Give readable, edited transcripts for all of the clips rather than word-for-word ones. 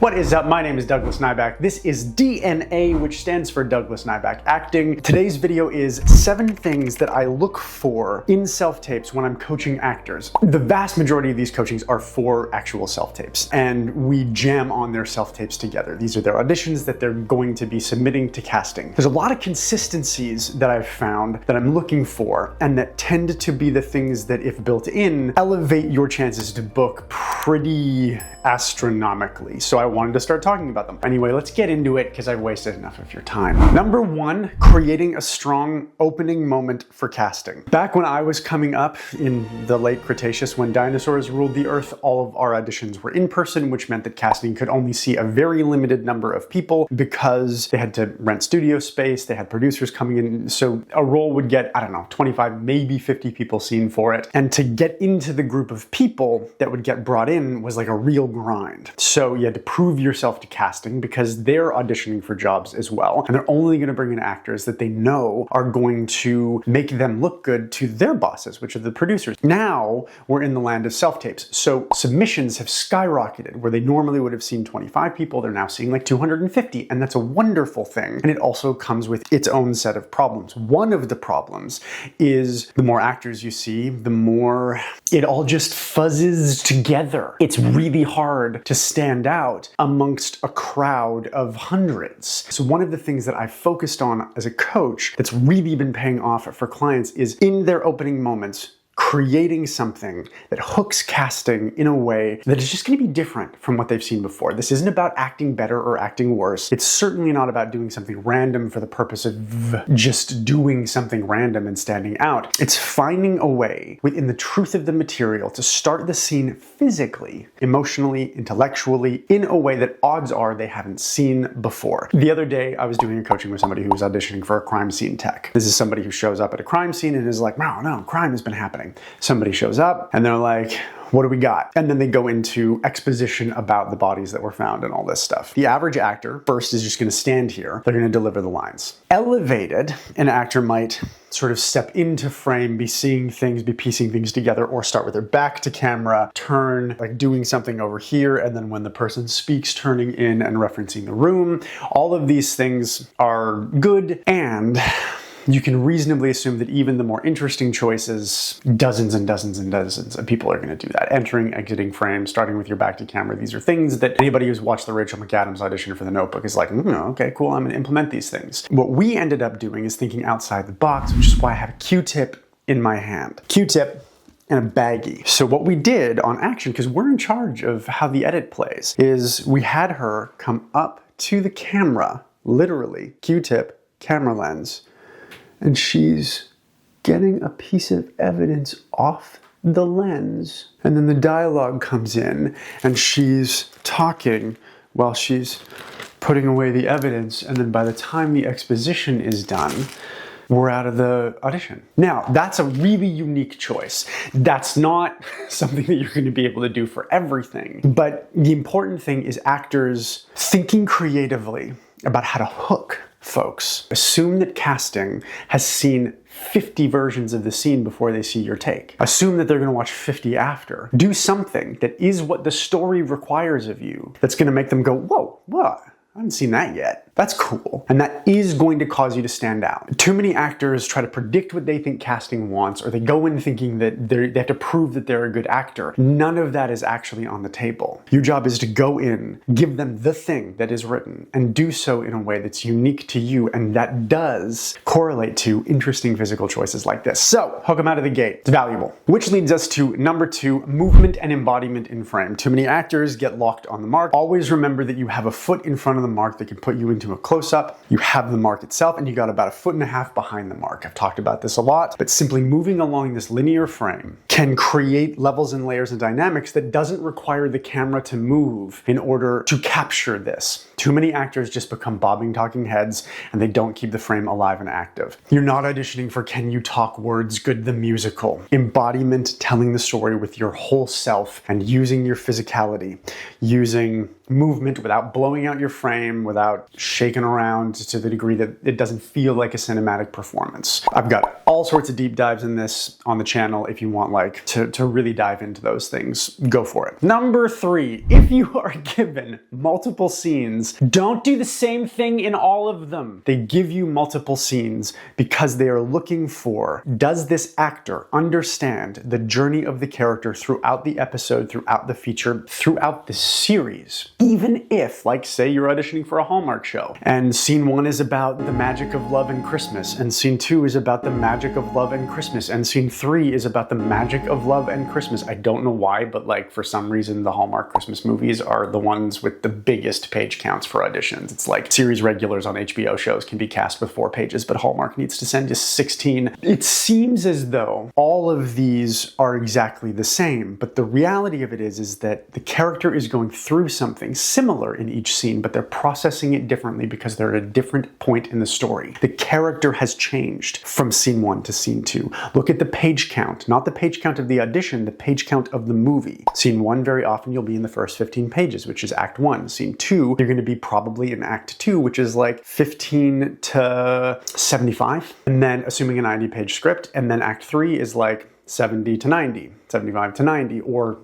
What is up? My name is Douglas Nyback. This is DNA, which stands for Douglas Nyback Acting. Today's video is 7 things that I look for in self-tapes when I'm coaching actors. The vast majority of these coachings are for actual self-tapes, and we jam on their self-tapes together. These are their auditions that they're going to be submitting to casting. There's a lot of consistencies that I've found that I'm looking for, and that tend to be the things that, if built in, elevate your chances to book pretty astronomically. So I wanted to start talking about them. Anyway, let's get into it because I've wasted enough of your time. Number 1, creating a strong opening moment for casting. Back when I was coming up in the late Cretaceous, when dinosaurs ruled the earth, all of our auditions were in person, which meant that casting could only see a very limited number of people because they had to rent studio space, they had producers coming in, so a role would get, I don't know, 25, maybe 50 people seen for it. And to get into the group of people that would get brought in was like a real grind. So you had to prove yourself to casting because they're auditioning for jobs as well. And they're only going to bring in actors that they know are going to make them look good to their bosses, which are the producers. Now we're in the land of self-tapes. So submissions have skyrocketed. Where they normally would have seen 25 people, they're now seeing like 250. And that's a wonderful thing. And it also comes with its own set of problems. One of the problems is the more actors you see, the more it all just fuzzes together. It's really hard to stand out amongst a crowd of hundreds. So one of the things that I've focused on as a coach that's really been paying off for clients is in their opening moments, creating something that hooks casting in a way that is just going to be different from what they've seen before. This isn't about acting better or acting worse. It's certainly not about doing something random for the purpose of just doing something random and standing out. It's finding a way within the truth of the material to start the scene physically, emotionally, intellectually, in a way that odds are they haven't seen before. The other day, I was doing a coaching with somebody who was auditioning for a crime scene tech. This is somebody who shows up at a crime scene and is like, no, crime has been happening. Somebody shows up and they're like, what do we got? And then they go into exposition about the bodies that were found and all this stuff. The average actor first is just going to stand here. They're going to deliver the lines. Elevated, an actor might sort of step into frame, be seeing things, be piecing things together, or start with their back to camera, turn, like doing something over here, and then when the person speaks, turning in and referencing the room. All of these things are good, and you can reasonably assume that even the more interesting choices, dozens and dozens and dozens of people are going to do that. Entering, exiting frame, starting with your back to camera. These are things that anybody who's watched the Rachel McAdams audition for The Notebook is like, okay, cool, I'm going to implement these things. What we ended up doing is thinking outside the box, which is why I have a Q-tip in my hand. Q-tip and a baggie. So what we did on action, because we're in charge of how the edit plays, is we had her come up to the camera, literally, Q-tip, camera lens, and she's getting a piece of evidence off the lens. And then the dialogue comes in and she's talking while she's putting away the evidence. And then by the time the exposition is done, we're out of the audition. Now, that's a really unique choice. That's not something that you're going to be able to do for everything. But the important thing is actors thinking creatively about how to hook folks. Assume that casting has seen 50 versions of the scene before they see your take. Assume that they're going to watch 50 after. Do something that is what the story requires of you that's going to make them go, whoa, what? I haven't seen that yet. That's cool. And that is going to cause you to stand out. Too many actors try to predict what they think casting wants, or they go in thinking that they have to prove that they're a good actor. None of that is actually on the table. Your job is to go in, give them the thing that is written, and do so in a way that's unique to you, and that does correlate to interesting physical choices like this. So, hook them out of the gate. It's valuable. Which leads us to number 2, movement and embodiment in frame. Too many actors get locked on the mark. Always remember that you have a foot in front of the mark that can put you into a close-up. You have the mark itself, and you got about 1.5 feet behind the mark. I've talked about this a lot, but simply moving along this linear frame can create levels and layers and dynamics that doesn't require the camera to move in order to capture this. Too many actors just become bobbing talking heads, and they don't keep the frame alive and active. You're not auditioning for Can You Talk Words Good the musical. Embodiment, telling the story with your whole self and using your physicality, using movement, without blowing out your frame, without shaking around to the degree that it doesn't feel like a cinematic performance. I've got all sorts of deep dives in this on the channel. If you want like to really dive into those things, go for it. Number 3, if you are given multiple scenes, don't do the same thing in all of them. They give you multiple scenes because they are looking for, does this actor understand the journey of the character throughout the episode, throughout the feature, throughout the series? Even if, like, say you're auditioning for a Hallmark show, and scene 1 is about the magic of love and Christmas, and scene 2 is about the magic of love and Christmas, and scene 3 is about the magic of love and Christmas. I don't know why, but like for some reason the Hallmark Christmas movies are the ones with the biggest page counts for auditions. It's like series regulars on HBO shows can be cast with 4 pages, but Hallmark needs to send you 16. It seems as though all of these are exactly the same, but the reality of it is that the character is going through something similar in each scene, but they're processing it differently because they're at a different point in the story. The character has changed from scene 1 to scene 2. Look at the page count, not the page count of the audition, the page count of the movie. Scene 1, very often you'll be in the first 15 pages, which is act 1. Scene 2, you're going to be probably in act 2, which is like 15 to 75. And then assuming a 90-page script, and then act 3 is like 70 to 90, 75 to 90, or,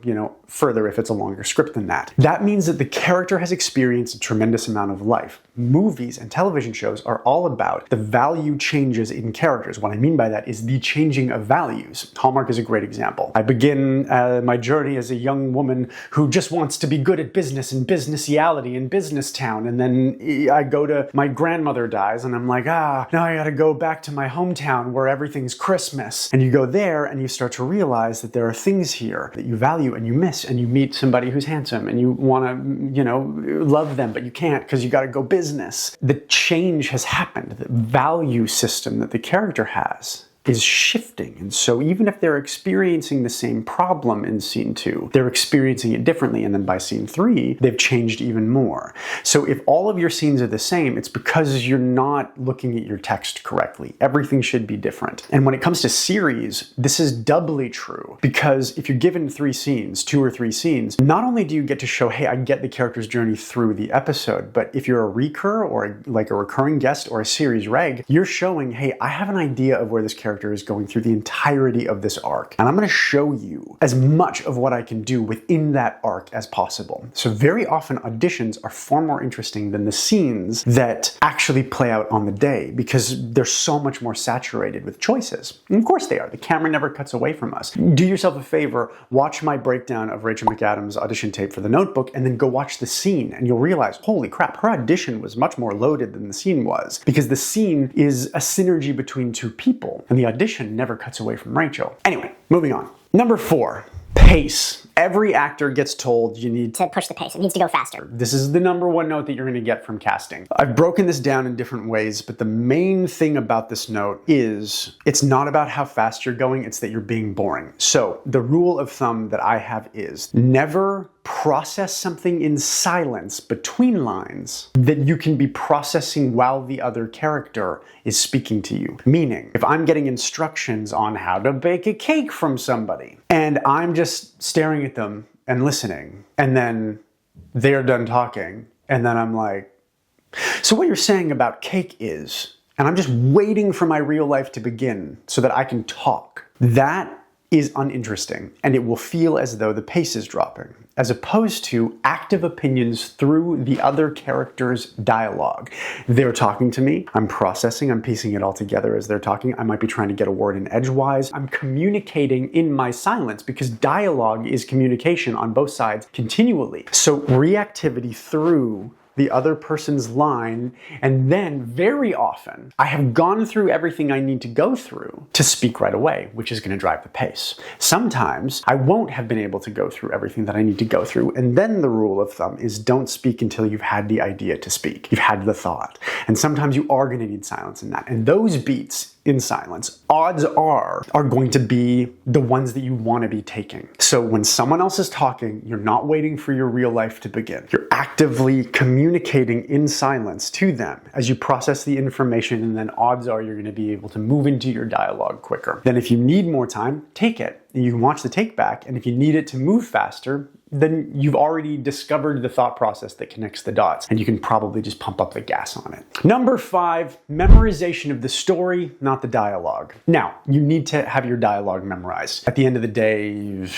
further if it's a longer script than that. That means that the character has experienced a tremendous amount of life. Movies and television shows are all about the value changes in characters. What I mean by that is the changing of values. Hallmark is a great example. I begin my journey as a young woman who just wants to be good at business and businessiality in business town, and then I go to, my grandmother dies, and I'm like, now I gotta go back to my hometown where everything's Christmas. And you go there and you start to realize that there are things here that you value and you miss, and you meet somebody who's handsome and you want to, love them, but you can't because you got to go business. The change has happened. The value system that the character has is shifting. And so even if they're experiencing the same problem in scene 2, they're experiencing it differently. And then by scene 3, they've changed even more. So if all of your scenes are the same, it's because you're not looking at your text correctly. Everything should be different. And when it comes to series, this is doubly true, because if you're given 3 scenes, 2 or 3 scenes, not only do you get to show, hey, I get the character's journey through the episode, but if you're a recur or like a recurring guest or a series reg, you're showing, hey, I have an idea of where this character is going through the entirety of this arc. And I'm going to show you as much of what I can do within that arc as possible. So very often auditions are far more interesting than the scenes that actually play out on the day, because they're so much more saturated with choices. And of course they are. The camera never cuts away from us. Do yourself a favor, watch my breakdown of Rachel McAdams' audition tape for The Notebook, and then go watch the scene, and you'll realize, holy crap, her audition was much more loaded than the scene was, because the scene is a synergy between 2 people, and the audition never cuts away from Rachel. Anyway, moving on. Number 4, pace. Every actor gets told you need to push the pace. It needs to go faster. This is the number 1 note that you're going to get from casting. I've broken this down in different ways, but the main thing about this note is it's not about how fast you're going, it's that you're being boring. So the rule of thumb that I have is never process something in silence between lines that you can be processing while the other character is speaking to you. Meaning, if I'm getting instructions on how to bake a cake from somebody, and I'm just staring at them and listening, and then they're done talking, and then I'm like, so what you're saying about cake is, and I'm just waiting for my real life to begin so that I can talk. That is uninteresting, and it will feel as though the pace is dropping, as opposed to active opinions through the other character's dialogue. They're talking to me, I'm processing, I'm piecing it all together as they're talking. I might be trying to get a word in edgewise. I'm communicating in my silence, because dialogue is communication on both sides continually. So reactivity through the other person's line, and then very often I have gone through everything I need to go through to speak right away, which is going to drive the pace. Sometimes I won't have been able to go through everything that I need to go through, and then the rule of thumb is don't speak until you've had the idea to speak. You've had the thought. And sometimes you are going to need silence in that. And those beats in silence, odds are going to be the ones that you want to be taking. So when someone else is talking, you're not waiting for your real life to begin. You're actively communicating in silence to them as you process the information, and then odds are you're going to be able to move into your dialogue quicker. Then if you need more time, take it. You can watch the take back, and if you need it to move faster, then you've already discovered the thought process that connects the dots, and you can probably just pump up the gas on it. Number 5, memorization of the story, not the dialogue. Now, you need to have your dialogue memorized. At the end of the day,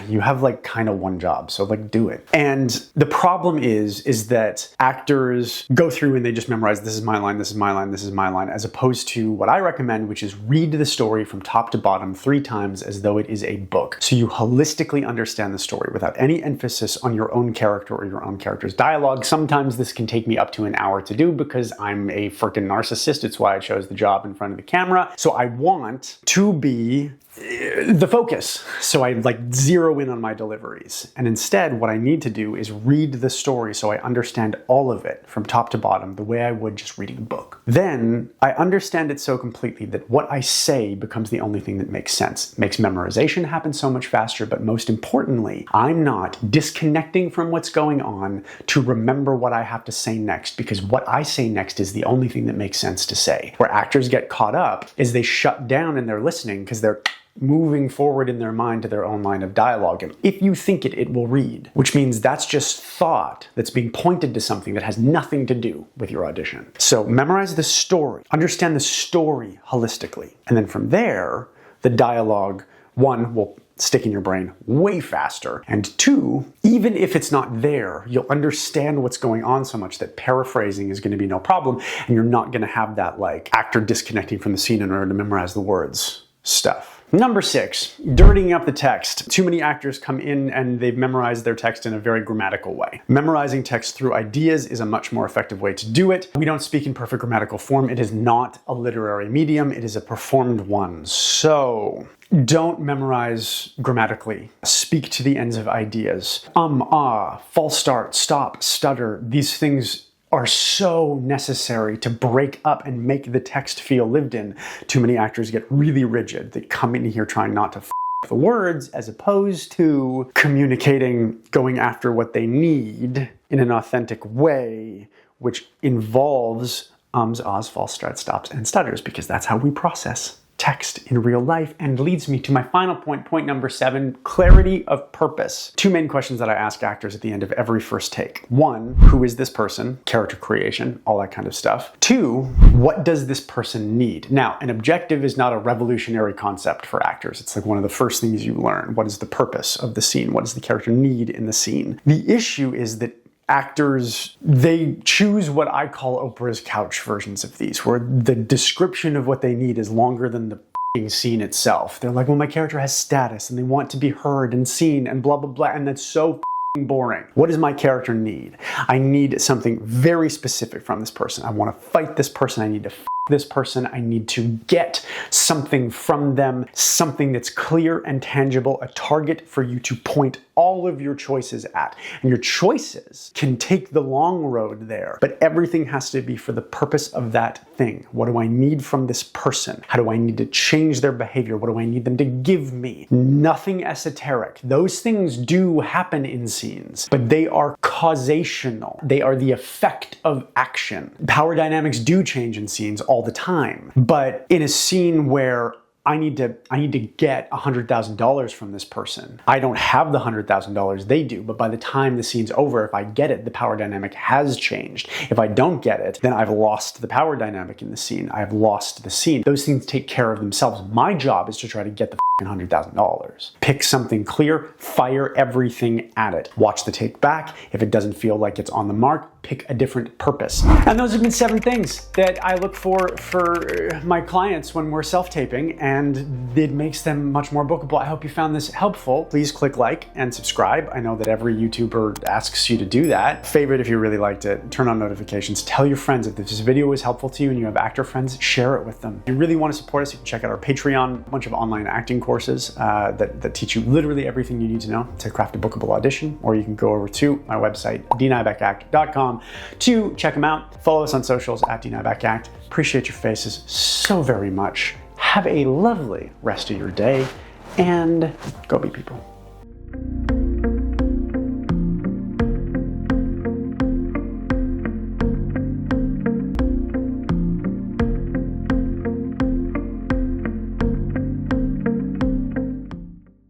you have like kind of one job, so like do it. And the problem is that actors go through and they just memorize, this is my line, this is my line, this is my line, as opposed to what I recommend, which is read the story from top to bottom 3 times as though it is a book. So you holistically understand the story without any emphasis on your own character or your own character's dialogue. Sometimes this can take me up to an hour to do because I'm a freaking narcissist. It's why I chose the job in front of the camera. So I want to be the focus. So I like zero in on my deliveries. And instead, what I need to do is read the story so I understand all of it from top to bottom the way I would just reading a book. Then I understand it so completely that what I say becomes the only thing that makes sense. It makes memorization happen so much faster, but most importantly, I'm not disconnecting from what's going on to remember what I have to say next, because what I say next is the only thing that makes sense to say. Where actors get caught up is they shut down and they're listening because they're moving forward in their mind to their own line of dialogue. And if you think it, it will read, which means that's just thought that's being pointed to something that has nothing to do with your audition. So memorize the story, understand the story holistically. And then from there, the dialogue, 1, will stick in your brain way faster. And 2, even if it's not there, you'll understand what's going on so much that paraphrasing is going to be no problem. And you're not going to have that like actor disconnecting from the scene in order to memorize the words stuff. Number 6, dirtying up the text. Too many actors come in and they've memorized their text in a very grammatical way. Memorizing text through ideas is a much more effective way to do it. We don't speak in perfect grammatical form. It is not a literary medium. It is a performed one. So don't memorize grammatically. Speak to the ends of ideas. False start, stop, stutter. These things are so necessary to break up and make the text feel lived in. Too many actors get really rigid. They come in here trying not to f the words as opposed to communicating, going after what they need in an authentic way, which involves ums, ahs, false starts, stops, and stutters, because that's how we process text in real life. And leads me to my final point, point number 7, clarity of purpose. 2 main questions that I ask actors at the end of every first take. 1, who is this person? Character creation, all that kind of stuff. 2, what does this person need? Now, an objective is not a revolutionary concept for actors. It's like one of the first things you learn. What is the purpose of the scene? What does the character need in the scene? The issue is that actors, they choose what I call Oprah's couch versions of these, where the description of what they need is longer than the scene itself. They're like, well, my character has status and they want to be heard and seen and blah, blah, blah. And that's so boring. What does my character need? I need something very specific from this person. I want to fight this person. I need to this person. I need to get something from them, something that's clear and tangible, a target for you to point all of your choices at. And your choices can take the long road there, but everything has to be for the purpose of that thing. What do I need from this person? How do I need to change their behavior? What do I need them to give me? Nothing esoteric. Those things do happen in scenes, but they are causational. They are the effect of action. Power dynamics do change in scenes all the time, but in a scene where I need to get $100,000 from this person. I don't have the $100,000 they do, but by the time the scene's over, if I get it, the power dynamic has changed. If I don't get it, then I've lost the power dynamic in the scene. I've lost the scene. Those things take care of themselves. My job is to try to get the $100,000. Pick something clear, fire everything at it. Watch the take back. If it doesn't feel like it's on the mark, pick a different purpose. And those have been 7 things that I look for my clients when we're self-taping, and it makes them much more bookable. I hope you found this helpful. Please click like and subscribe. I know that every YouTuber asks you to do that. Favorite if you really liked it. Turn on notifications. Tell your friends if this video was helpful to you and you have actor friends, share it with them. If you really want to support us, you can check out our Patreon, a bunch of online acting courses that teach you literally everything you need to know to craft a bookable audition, or you can go over to my website, dnybackAct.com, to check them out. Follow us on socials at dnybackAct. Appreciate your faces so very much. Have a lovely rest of your day, and go be people.